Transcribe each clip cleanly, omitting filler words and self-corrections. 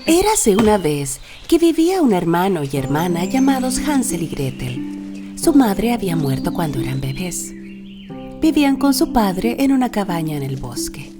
Érase una vez que vivía un hermano y hermana llamados Hansel y Gretel. Su madre había muerto cuando eran bebés. Vivían con su padre en una cabaña en el bosque.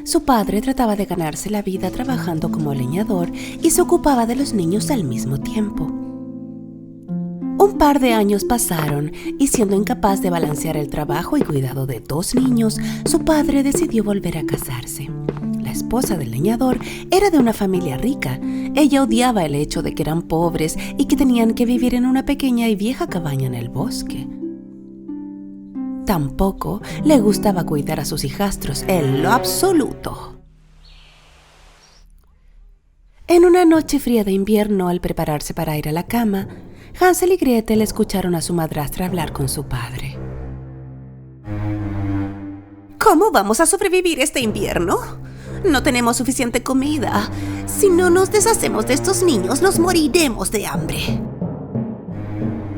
Su padre trataba de ganarse la vida trabajando como leñador y se ocupaba de los niños al mismo tiempo. Un par de años pasaron y, siendo incapaz de balancear el trabajo y cuidado de 2 niños, su padre decidió volver a casarse. La esposa del leñador era de una familia rica. Ella odiaba el hecho de que eran pobres y que tenían que vivir en una pequeña y vieja cabaña en el bosque. Tampoco le gustaba cuidar a sus hijastros en lo absoluto. En una noche fría de invierno, al prepararse para ir a la cama, Hansel y Gretel escucharon a su madrastra hablar con su padre. ¿Cómo vamos a sobrevivir este invierno? No tenemos suficiente comida. Si no nos deshacemos de estos niños, nos moriremos de hambre.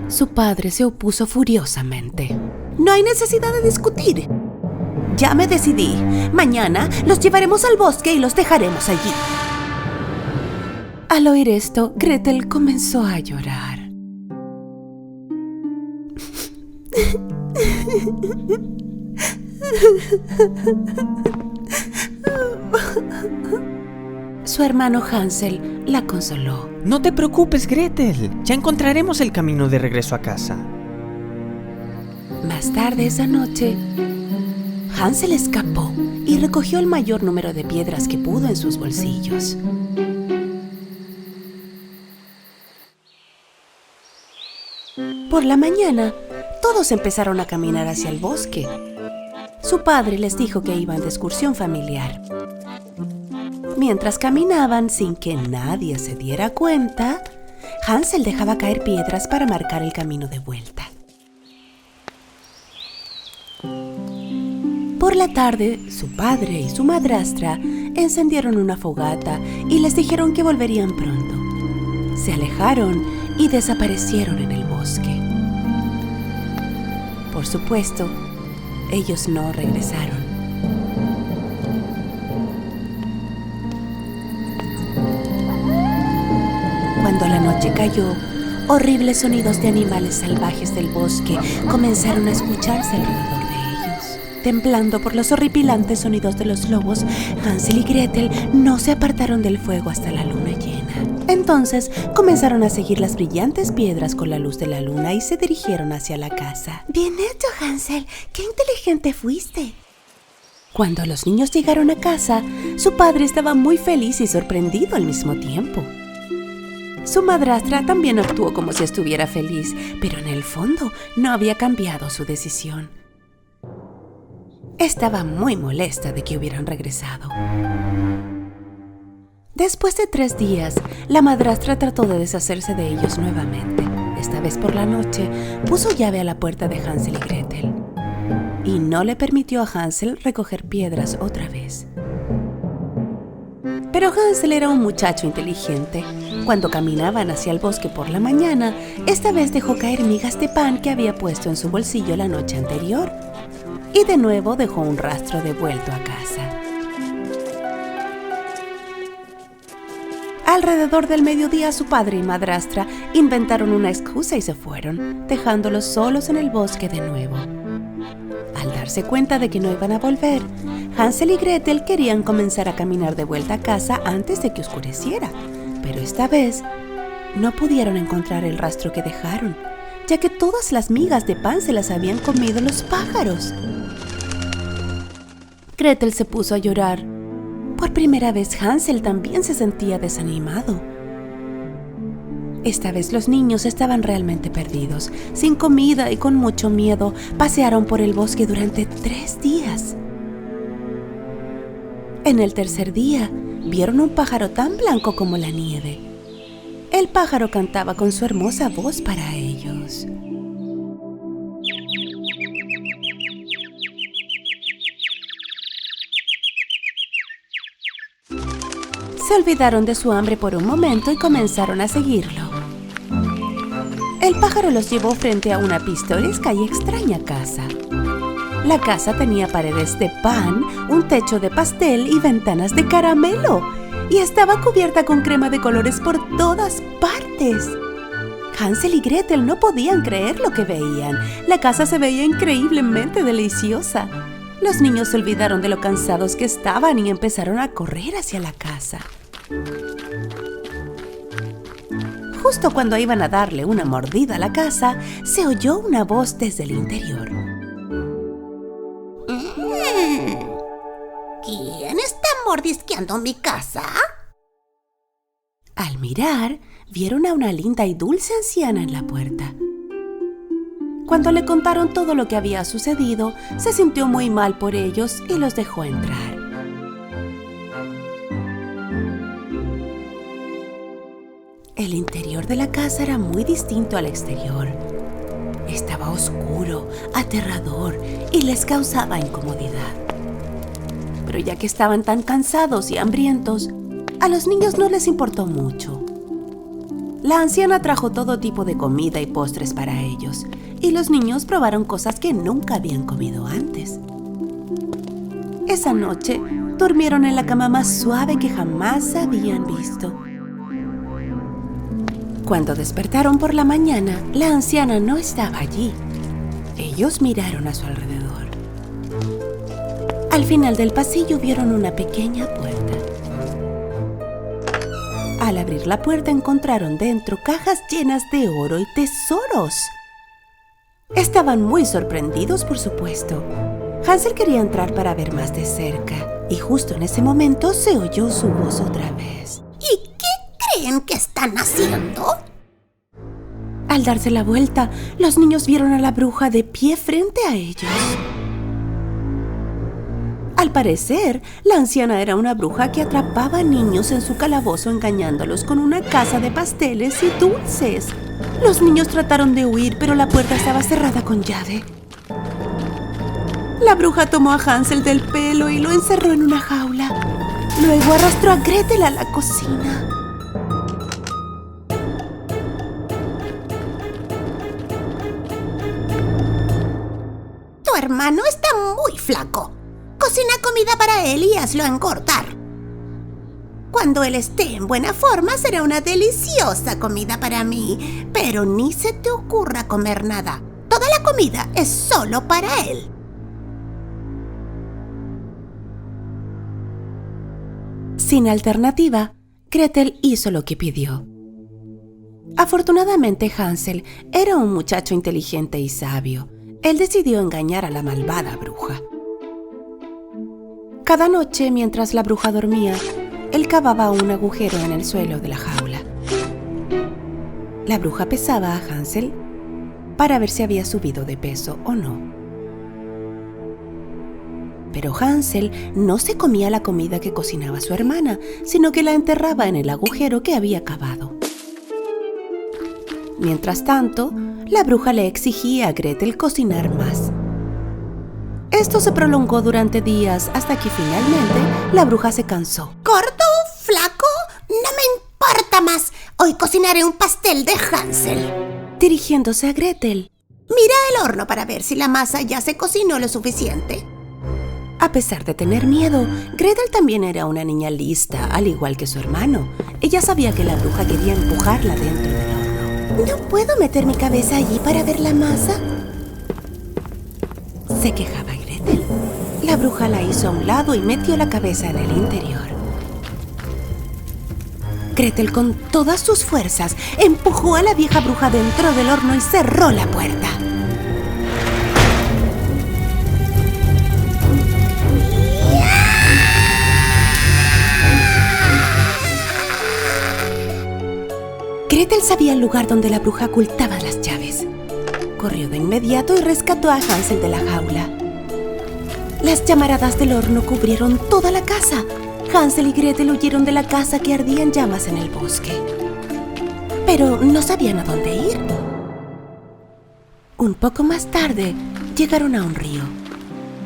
Su padre se opuso furiosamente. No hay necesidad de discutir. Ya me decidí. Mañana los llevaremos al bosque y los dejaremos allí. Al oír esto, Gretel comenzó a llorar. Su hermano Hansel la consoló. No te preocupes, Gretel. Ya encontraremos el camino de regreso a casa. Más tarde esa noche, Hansel escapó y recogió el mayor número de piedras que pudo en sus bolsillos. Por la mañana, todos empezaron a caminar hacia el bosque. Su padre les dijo que iban de excursión familiar. Mientras caminaban sin que nadie se diera cuenta, Hansel dejaba caer piedras para marcar el camino de vuelta. Por la tarde, su padre y su madrastra encendieron una fogata y les dijeron que volverían pronto. Se alejaron y desaparecieron en el bosque. Por supuesto, ellos no regresaron. Cuando la noche cayó, horribles sonidos de animales salvajes del bosque comenzaron a escucharse alrededor de ellos. Temblando por los horripilantes sonidos de los lobos, Hansel y Gretel no se apartaron del fuego hasta la luna llena. Entonces comenzaron a seguir las brillantes piedras con la luz de la luna y se dirigieron hacia la casa. Bien hecho, Hansel. ¡Qué inteligente fuiste! Cuando los niños llegaron a casa, su padre estaba muy feliz y sorprendido al mismo tiempo. Su madrastra también actuó como si estuviera feliz, pero en el fondo no había cambiado su decisión. Estaba muy molesta de que hubieran regresado. Después de 3 días, la madrastra trató de deshacerse de ellos nuevamente. Esta vez por la noche, puso llave a la puerta de Hansel y Gretel y no le permitió a Hansel recoger piedras otra vez. Pero Hansel era un muchacho inteligente. Cuando caminaban hacia el bosque por la mañana, esta vez dejó caer migas de pan que había puesto en su bolsillo la noche anterior. Y de nuevo dejó un rastro de vuelto a casa. Alrededor del mediodía, su padre y madrastra inventaron una excusa y se fueron, dejándolos solos en el bosque de nuevo. Al darse cuenta de que no iban a volver, Hansel y Gretel querían comenzar a caminar de vuelta a casa antes de que oscureciera, pero esta vez no pudieron encontrar el rastro que dejaron, ya que todas las migas de pan se las habían comido los pájaros. Gretel se puso a llorar. Por primera vez, Hansel también se sentía desanimado. Esta vez los niños estaban realmente perdidos. Sin comida y con mucho miedo, pasearon por el bosque durante 3 días. En el tercer día, vieron un pájaro tan blanco como la nieve. El pájaro cantaba con su hermosa voz para ellos. Se olvidaron de su hambre por un momento y comenzaron a seguirlo. El pájaro los llevó frente a una pintoresca y extraña casa. La casa tenía paredes de pan, un techo de pastel y ventanas de caramelo. y estaba cubierta con crema de colores por todas partes. Hansel y Gretel no podían creer lo que veían. La casa se veía increíblemente deliciosa. Los niños se olvidaron de lo cansados que estaban y empezaron a correr hacia la casa. Justo cuando iban a darle una mordida a la casa, se oyó una voz desde el interior. ¿Quién está mordisqueando mi casa? Al mirar, vieron a una linda y dulce anciana en la puerta. Cuando le contaron todo lo que había sucedido, se sintió muy mal por ellos y los dejó entrar. El interior de la casa era muy distinto al exterior. Estaba oscuro, aterrador y les causaba incomodidad. Pero ya que estaban tan cansados y hambrientos, a los niños no les importó mucho. La anciana trajo todo tipo de comida y postres para ellos, y los niños probaron cosas que nunca habían comido antes. Esa noche, durmieron en la cama más suave que jamás habían visto. Cuando despertaron por la mañana, la anciana no estaba allí. Ellos miraron a su alrededor. Al final del pasillo vieron una pequeña puerta. Al abrir la puerta encontraron dentro cajas llenas de oro y tesoros. Estaban muy sorprendidos, por supuesto. Hansel quería entrar para ver más de cerca, y justo en ese momento se oyó su voz otra vez. ¿Y qué creen que están haciendo? Al darse la vuelta, los niños vieron a la bruja de pie frente a ellos. Al parecer, la anciana era una bruja que atrapaba niños en su calabozo engañándolos con una caja de pasteles y dulces. Los niños trataron de huir, pero la puerta estaba cerrada con llave. La bruja tomó a Hansel del pelo y lo encerró en una jaula. Luego arrastró a Gretel a la cocina. Tu hermano está muy flaco. Cocina comida para él y hazlo engordar. Cuando él esté en buena forma, será una deliciosa comida para mí. Pero ni se te ocurra comer nada. Toda la comida es solo para él. Sin alternativa, Gretel hizo lo que pidió. Afortunadamente, Hansel era un muchacho inteligente y sabio. Él decidió engañar a la malvada bruja. Cada noche, mientras la bruja dormía, él cavaba un agujero en el suelo de la jaula. La bruja pesaba a Hansel para ver si había subido de peso o no. Pero Hansel no se comía la comida que cocinaba su hermana, sino que la enterraba en el agujero que había cavado. Mientras tanto, la bruja le exigía a Gretel cocinar más. Esto se prolongó durante días hasta que finalmente la bruja se cansó. ¿Gordo? ¿Flaco? No me importa más. Hoy cocinaré un pastel de Hansel. Dirigiéndose a Gretel. Mira el horno para ver si la masa ya se cocinó lo suficiente. A pesar de tener miedo, Gretel también era una niña lista, al igual que su hermano. Ella sabía que la bruja quería empujarla dentro del horno. ¿No puedo meter mi cabeza allí para ver la masa? Se quejaba Gretel. La bruja la hizo a un lado y metió la cabeza en el interior. Gretel, con todas sus fuerzas, empujó a la vieja bruja dentro del horno y cerró la puerta. Gretel sabía el lugar donde la bruja ocultaba las llaves. Corrió de inmediato y rescató a Hansel de la jaula. Las llamaradas del horno cubrieron toda la casa. Hansel y Gretel huyeron de la casa que ardía en llamas en el bosque. Pero no sabían a dónde ir. Un poco más tarde, llegaron a un río.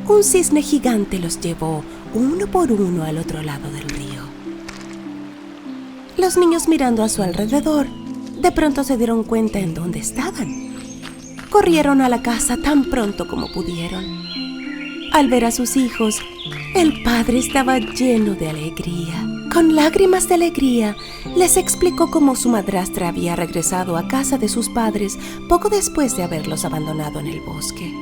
Un cisne gigante los llevó uno por uno al otro lado del río. Los niños, mirando a su alrededor, de pronto se dieron cuenta en dónde estaban. Corrieron a la casa tan pronto como pudieron. Al ver a sus hijos, El padre estaba lleno de alegría. Con lágrimas de alegría, les explicó cómo su madrastra había regresado a casa de sus padres poco después de haberlos abandonado en el bosque.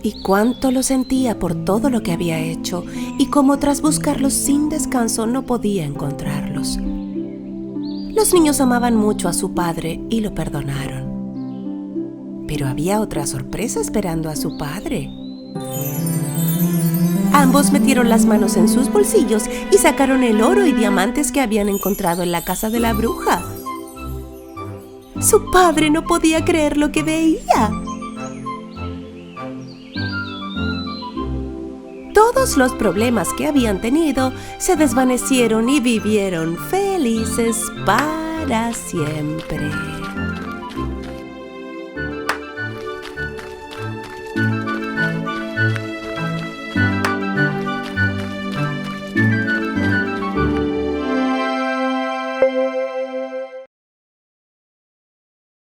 Y cuánto lo sentía por todo lo que había hecho y cómo tras buscarlos sin descanso no podía encontrarlos. Los niños amaban mucho a su padre y lo perdonaron. Pero había otra sorpresa esperando a su padre. Ambos metieron las manos en sus bolsillos y sacaron el oro y diamantes que habían encontrado en la casa de la bruja. Su padre no podía creer lo que veía. Todos los problemas que habían tenido se desvanecieron y vivieron felices para siempre.